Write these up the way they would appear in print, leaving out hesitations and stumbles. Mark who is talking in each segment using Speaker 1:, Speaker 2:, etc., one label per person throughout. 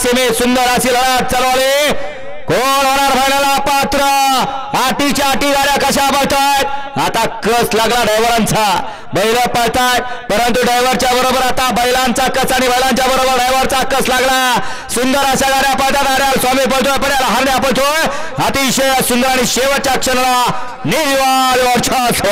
Speaker 1: सीमेत सुंदर अशी लढत चालवली. कोण होणार फायनलला पात्र. आटीच्या आटी गाड्या कशा पळतायत. आता कस लागला ड्रायव्हरांचा. बैल पळतायत परंतु ड्रायव्हरच्या बरोबर आता बैलांचा कस आणि बैलांच्या बरोबर ड्रायव्हरचा कस लागला. सुंदर अशा गाड्या पळतात. आर्याल स्वामी पळतोय पर्याला हरण्या पळतोय. अतिशय सुंदर आणि शेवटच्या क्षणाला निर्वाळ वर्चस्व.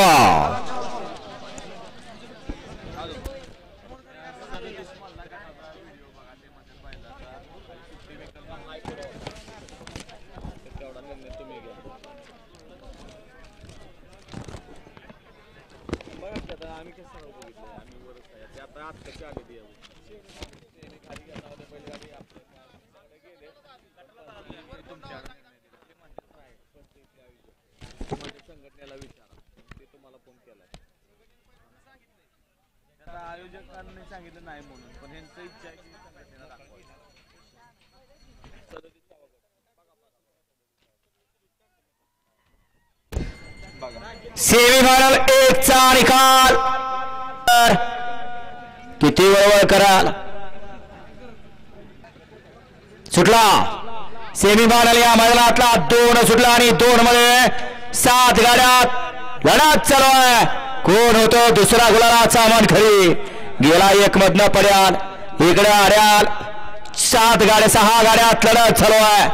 Speaker 2: आयोजकांनी सांगितलं नाही म्हणून पण ह्यांची इच्छा आहे की संघटनेला दाखवायचं.
Speaker 1: सेमीफायनल 1 चा निकाल. किती वळवळ कराल. सुटला सेमीफायनल या मैदानातला 2 सुटला आणि 2 मध्ये 7 गाड्यात लढत चालू आहे. कोण होतो दुसरा गुलालाचा मानकरी. गेला 1 मधनं पर्याल इकडे आर्याल. 7 गाड्या 6 गाड्यात लढत चालू आहे.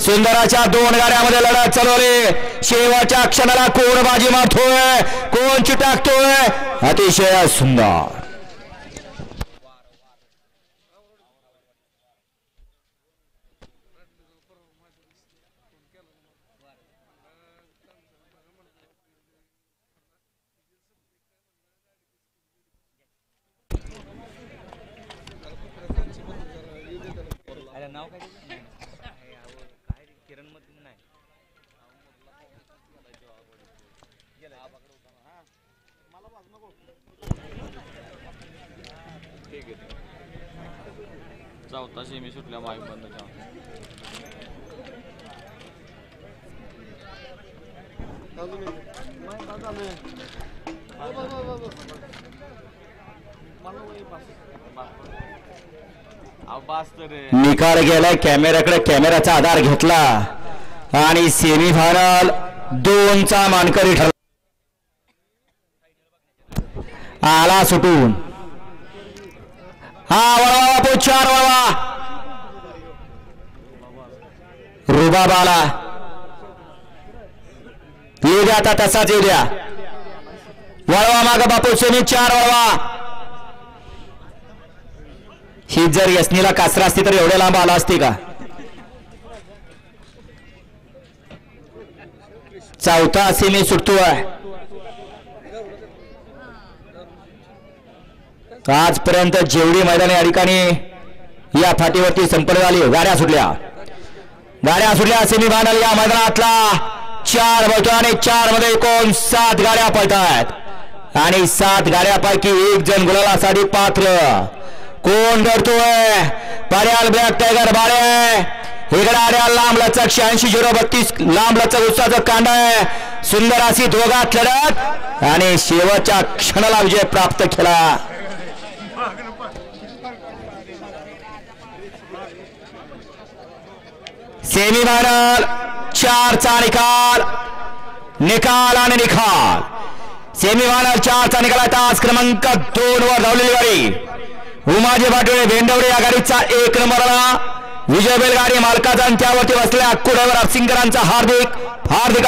Speaker 1: सुंदराच्या 2 गाड्यामध्ये लढत चालवली. शेवटच्या क्षणाला कोण बाजी मारतोय कोण चिटाकतोय. अतिशय सुंदर.
Speaker 2: नाव काय किरण मध्ये नाही. चौथा सेमी सुटल्या मागे बंदच्या.
Speaker 1: निकाल गेलाय. कॅमेऱ्याकडे कॅमेऱ्याचा आधार घेतला आणि सेमीफायनल 2 चा मानकरी ठरला. आला सुटून. हा वळवा बापू 4 वळवा. रुबाब आला. येऊ द्या आता तसाच येऊ द्या. वळवा माग बापू सेमी 4 वळवा. ही जर यस्नीला कासरा असती तर एवढ्या लांब आला असती का. चौथा सेमी सुटतोय. आजपर्यंत जेवढी मैदाने या ठिकाणी या फाटीवरती संपन्न झाली. गाड्या सुटल्या सेमीफायनल या मैदानातला 4 पळतो आणि 4 मध्ये एकूण 7 गाड्या पळतायत आणि 7 गाड्यापैकी 1 जण गुलालासाठी पात्र. कोण धरतोय. पर्याल ब्लॅक टायगर बाळे. इकडे आर्याल लांब लचक 86-032 लांब लचक उत्साहाचं कांड आहे. सुंदर अशी दोघात लढत आणि शेवटच्या क्षणाला विजय प्राप्त केला. सेमीफायनल 4 चा निकाल. आणि निकाल. सेमीफायनल 4 चा निकाल. तास क्रमांक 2 वर धावलेली गाडी उमाजी पाटोळे भेंडवडे या गाडीचा 1 नंबर आला. विजय बैलगाडी मालकाचा आणि त्यावरती बसलेल्या अक्कू ड्रायव्हर हरसिंगरांचा हार्दिक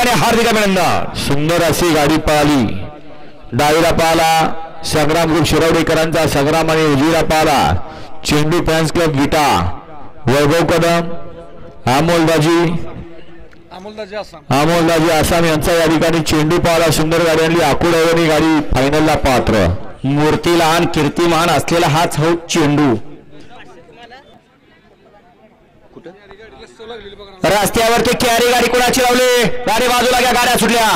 Speaker 1: अभिनंदन.
Speaker 3: सुंदर अशी गाडी पळाली. डावीला पाहला संग्राम ग्रुप शिरवडेकरांचा संग्राम आणि उजवीला पाहला चेंडू फॅन्स क्लब विटा वैभव कदम अमोलदाजी आसाम यांचा या ठिकाणी चेंडू पाहला. सुंदर गाडी आणली. अक्कू ड्रायव्हरनी गाडी फायनलला पात्र.
Speaker 1: मूर्ती लहान कीर्तिमान असलेला हाच हो चेंडू. रस्त्यावरती कॅरी गाडी कोणाची लावली. गाडी बाजूला घ्या. गाड्या सुटल्या.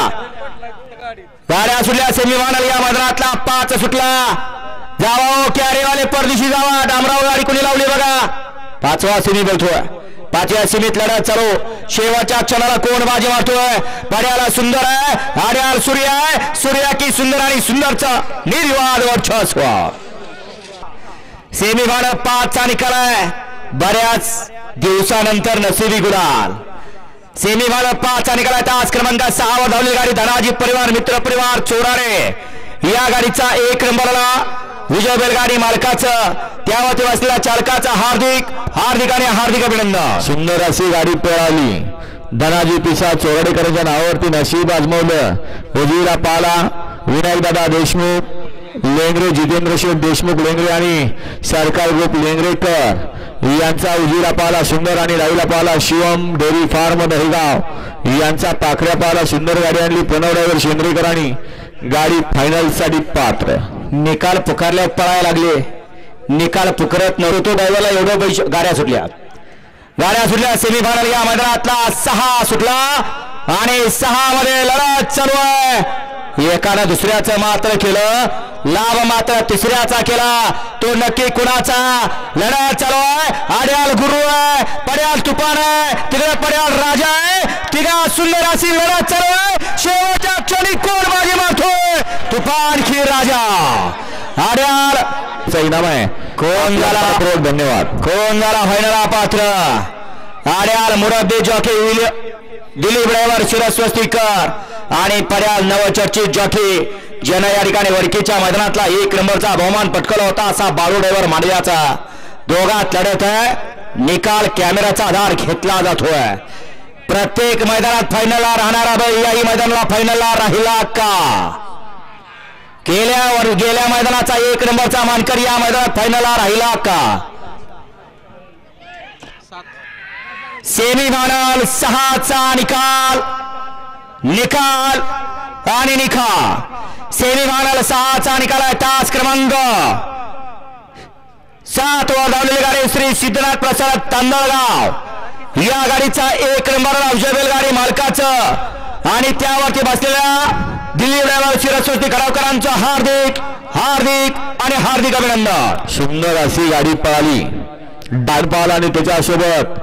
Speaker 1: सेमीफायनल या मैदानातला 5 सुटला. जावा कॅरीवाले परदेशी जावा. डामराव गाडी कोणी लावली बघा. 5वा सेमी बोलतोय. 5व्या सीमेत लढत चालू. शेवटच्या क्षणाला कोण बाजी मारतोय. पर्याला सुंदर आहे. आर्याल सूर्य आहे. सूर्या की सुंदर आणि सुंदरचा निर्विवाद वर्चस्व. सेमीफायनल 5 चा निकाल आहे. बऱ्याच दिवसानंतर नशिबी गुलाल सेमीफायनल 5 चा निकाल तास क्रमांक 6 वर धावलेली गाडी धनाजी परिवार मित्र परिवार चोराडे या गाडीचा 1 नंबरला विजय बैलगाडी मालकाचं त्यावरती बसलेल्या चालकाचं हार्दिक अभिनंदन.
Speaker 3: सुंदर अशी गाडी पळाली. धनाजी पिसा चोराडेकरांच्या नावावरती नशीब आजमावलं. उजवीला पाला विनायकदादा देशमुख लेंगरे जितेंद्र शेठ देशमुख लेंगरे आणि सरकार ग्रुप लेंगरेकर यांचा उजवीला पाला सुंदर आणि डावीला पाला शिवम डेअरी फार्म दहेगाव यांचा पाखऱ्या पाला सुंदर गाडी आणली. प्रणव ड्रायव्हर शेंद्रेकरांनी गाडी फायनल साठी पात्र.
Speaker 1: निकाल पुकारल्या पळायला लागले. निकाल पुकारत नव्हतो ड्रायव्हरला एवढं पैसे गाड्या सुटल्या सेमीफायनल या मैदानातला 6 सुटला आणि 6 मध्ये लढत चालू आहे. एकानं दुसऱ्याचं मात्र केलं लाभ मात्र तिसऱ्याचा केला. तो नक्की कुणाचा लढत चालू आहे. आड्याल गुरु आहे पड्याल तुफान आहे तिकडे पड्याल राजा आहे. तिघा सुंदर अशी लढत चालू आहे. शेवटच्या क्षणी कोण बाजी मारतोय तुफान की राजा आड्याल
Speaker 3: इनाम आहे.
Speaker 1: कोण झाला
Speaker 3: धन्यवाद.
Speaker 1: कोण झाला फायनल पात्र आड्याल मुरब्बी जॉकी दिलीप ड्रायव्हर शिरस्वस्तीकर आणि पड्याल नवचर्चित जॉकी ज्यानं या ठिकाणी वडकीच्या मैदानातला 1 नंबरचा बहुमान पटकवला होता असा बाळू ड्रायव्हर मांडव्याचा. दोघात लढत आहे. निकाल कॅमेराचा आधार घेतला जातोय. प्रत्येक मैदानात फायनलला राहणारा बैल याही मैदानाला फायनलला राहिला का. गेल्या मैदानाचा 1 नंबरचा मानकरी या मैदानात फायनलला राहिला का. सेमीफायनल 6 चा निकाल आणि निकाल सेमीफायनल 6 चा निकाल आहे. तास क्रमांक 7 वर धावलेली गाडी श्री सिद्धनाथ प्रसाद तांदळगाव या गाडीचा 1 नंबरला विजय बैलगाडी मालकाचं आणि त्यावरती बसलेल्या दिलीप ड्रायव्हर शिरस्वती खरावकरांचं हार्दिक अभिनंदन.
Speaker 3: सुंदर अशी गाडी पळाली. डाळपाला आणि त्याच्यासोबत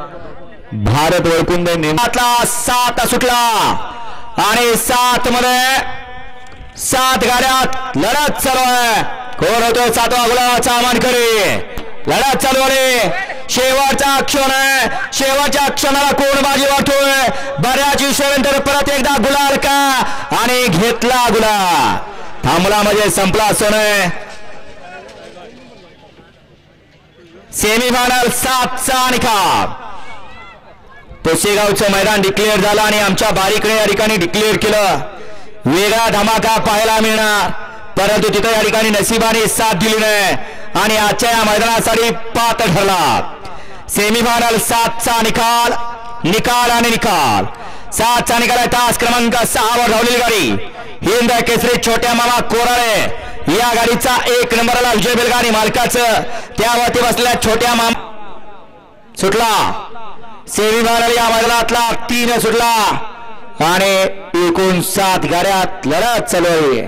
Speaker 3: भारत वैकुंठ
Speaker 1: नेमातला 7 सुटला आणि 7 मध्ये 7 गाड्यात लढत चालू आहे. कोण होतोय 7वा गुलाबाचा मानकरी. लढत चालू आहे. शेवटचा क्षण आहे. शेवटच्या क्षणाला कोण बाजी वाटतोय. बऱ्याच दिवसानंतर परत एकदा गुलाल का आणि घेतला गुलाल. थांबला म्हणजे संपला सोने. सेमीफायनल 7 चा निकाल. पुसेगावचं मैदान डिक्लेअर झालं आणि आमच्या बारीकडे या ठिकाणी डिक्लेअर केलं. वेगळा धमाका पाहायला मिळणार परंतु तिथे या ठिकाणी नशिबाने साथ दिली नाही आणि आजच्या या मैदानासाठी पात्र ठरला. सेमीफायनल 7 चा निकाल 7 चा निकाल आहे. तास क्रमांक 6 वर धावलेली गाडी हिंद केसरी छोट्या मामा कोराळे या गाडीचा 1 नंबरला विजय बैलगाडी मालकाचं त्यावरती बसलेल्या छोट्या मामा सुटला. सेमीफायनल या मैदानातला 3 सुटला आणि एकूण 7 गाड्यात लढत चालू आहे.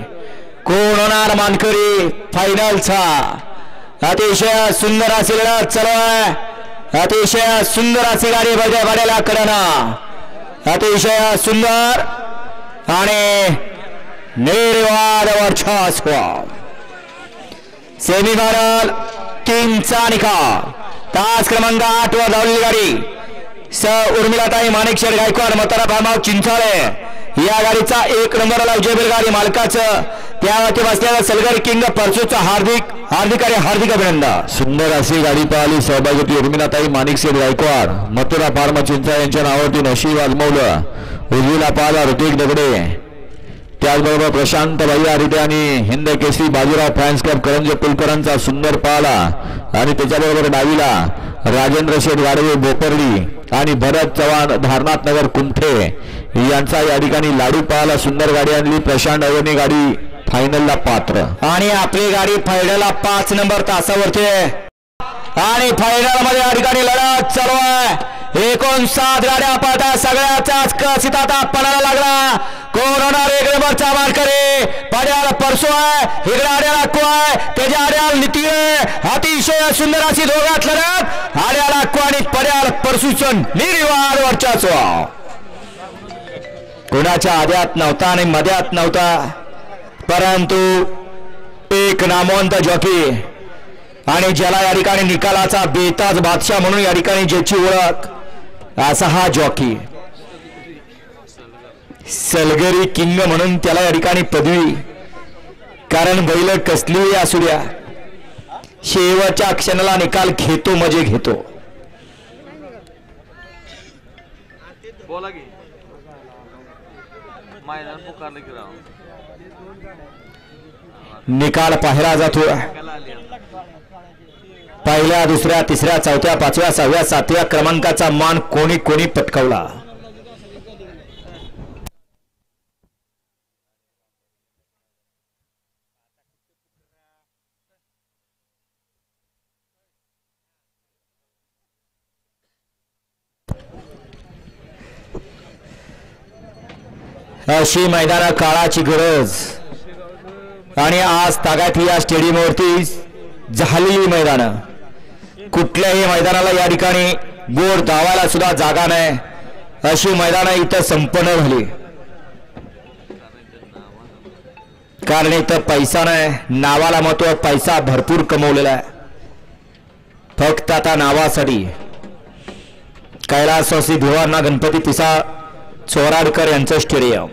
Speaker 1: कोण होणार मानकरी फायनलचा. अतिशय सुंदर अशी लढत चालू आहे. अतिशय सुंदर अशी गाडी बड्याला कडना. अतिशय सुंदर आणि निर्वाद वर्चस्व. सेमीफायनल 3 चा निकाल. तास क्रमांक 8 वर धावलेली गाडी उर्मिलाताई माणिकशेठ गायकवाड मतदार भामाव चिंचाळे या गाडीचा 1 नंबरला विजय बैलगाडी मालकाचं त्यावरती बसलेला सलगर किंग परसूचं हार्दिक अभिनंदन.
Speaker 3: सुंदर अशी गाडी पळाली. सहभागी उर्मिलाताई माणिकशेठ गायकवाड मथुरा फार्म चिंचाळे यांच्या नावावरती नशीब आजमावलं. उजवीला पाला ऋतिक दगडे त्याचबरोबर प्रशांत भैया रिटे आणि हिंद केसरी बाजीराव फॅन्स क्लब करंजे कुलकरांचा सुंदर पाला आणि त्याच्याबरोबर डावीला राजेंद्र शेठ गाडवे बोपर्डी आणि भरत चव्हाण धारनाथ नगर कुंठे यांचा या ठिकाणी लाडू पाला. सुंदर गाडी आणली. प्रशांत अवनी गाडी फायनलला पात्र
Speaker 1: आणि आपली गाडी फायनलला 5 नंबर तासावरती आणि फायनल मध्ये या ठिकाणी लढत चालू आहे. एकूण 7 गाड्या पाहता सगळ्याचाच कसित आता पणाला लागला. कोण होणार 1 नंबरचा मानकरी. पड्याला परसो आहे इकडे आड्याला को आहे त्याच्या आड्याला नीती आहे. अतिशय सुंदर अशी दोघात लढत आड्याला को आणि पड्याला परसूचं निर्वाद वर्चस्व. कोणाच्या आद्यात नव्हता आणि मध्यात नव्हता परंतु एक नामवंत जॉकी आणि ज्याला या ठिकाणी निकालाचा बेताज बादशाह म्हणून या ठिकाणी ज्याची ओळख, असा हा जॉकी. सलगरी किंग म्हणून त्याला या ठिकाणी पदवी. कारण बैल कसलीही असू द्या, शेवटच्या क्षणाला निकाल घेतो म्हणजे घेतो.
Speaker 2: बोला की मैदान पुकारलं की राव
Speaker 1: निकाल पाहिला जातो. पहिल्या, दुसऱ्या, तिसऱ्या, चौथ्या, पाचव्या, सहाव्या, सातव्या क्रमांकाचा मान कोणी कोणी पटकावला. अशी मैदान काळाची गरज. आणि आज तागात या स्टेडियमवरती झालेली मैदान, कुठल्याही मैदानाला या ठिकाणी गोड धावायला सुद्धा जागा नाही, अशी मैदान इथं संपन्न झाली. कारण इथं पैसा नाही, नावाला महत्व. पैसा भरपूर कमवलेला आहे, फक्त आता नावासाठी. कैलासवासी भिवांना गणपती पिसा चोराडकर यांचं स्टेडियम.